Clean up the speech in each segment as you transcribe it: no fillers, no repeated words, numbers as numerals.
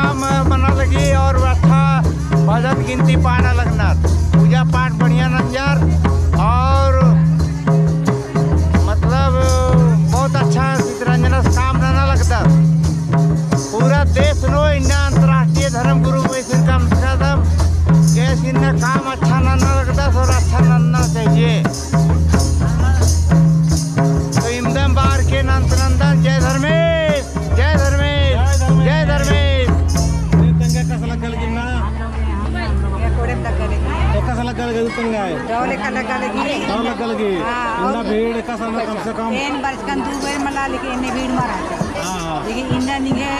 काम बना लगी और अच्छा भजन गिनती पाना लगना, पूजा पाठ बढ़िया नंजर और मतलब बहुत अच्छा चित्रंजन काम रहना लगता। पूरा देश नो इंडिया अंतर्राष्ट्रीय धर्म गुरु वैसे कम से कम कैसे इनका काम अच्छा नन्ना लगता और अच्छा नन्ना चाहिए। तो इमदम बार के नंदन जय धर्मेश, जय धर्मेश, जय धर्मेश। कसं लागल गिन्ना कसं लागल गे तुंगा लगी इन्ना भीड़ कसं कम से कम ಏನ್ ಬರ್ಸ್ಕೊಂಡು ದೂರ ಮಲಾಲಿಗೆ ಎಣ್ಣೆ ಭೀಡ್ ಮಾರಾಟ ಈಗ ಇಂದ ನಿಗೆ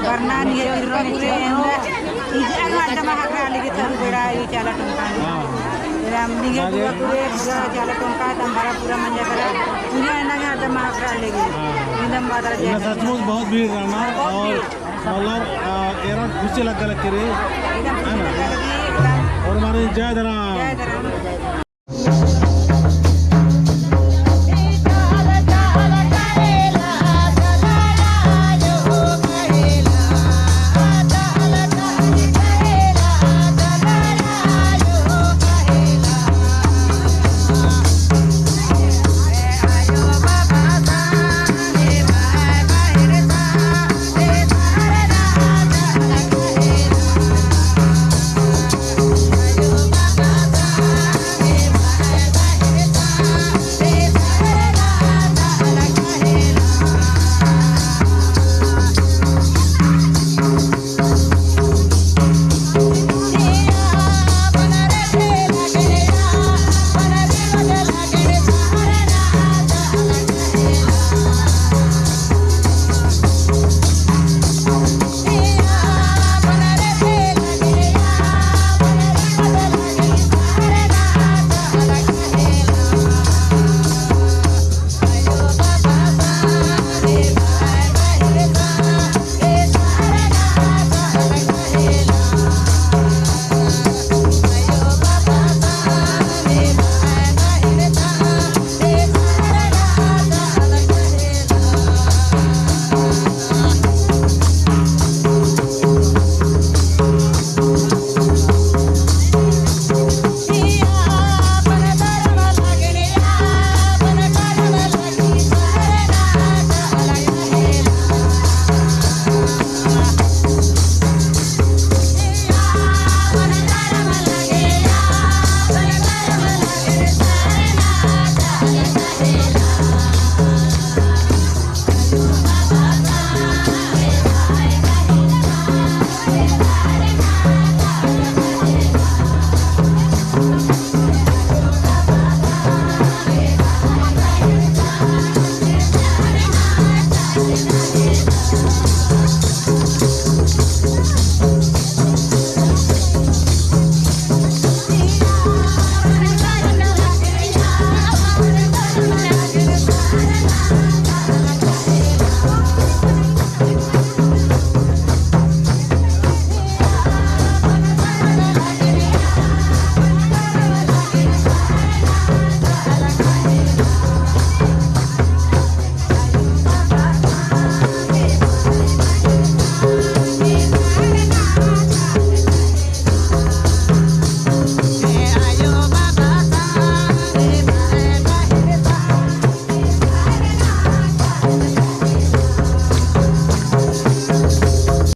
ವರ್ಣ ನಿಗೆ ಇರೋಗುರೆ ಎಂದ ಇಜಾಗ ಅಡ್ಡಮ ಹಾಕಲಿಗೆ ತರು ಬೇಡ ಈ ಚಾಲ ಟಂಕಾ राम निगे पूरा पूरा ಚಾಲ ಟಂಕಾ ತಂಬಾರ पूरा मंजा करा पूरा एना के अड्डम हाकलिगे इंदम बादर जय सचमुच बहुत भीड़ रहना और मतलब एरा खुशी लगल करे एकदम और हमारे जय धर्म।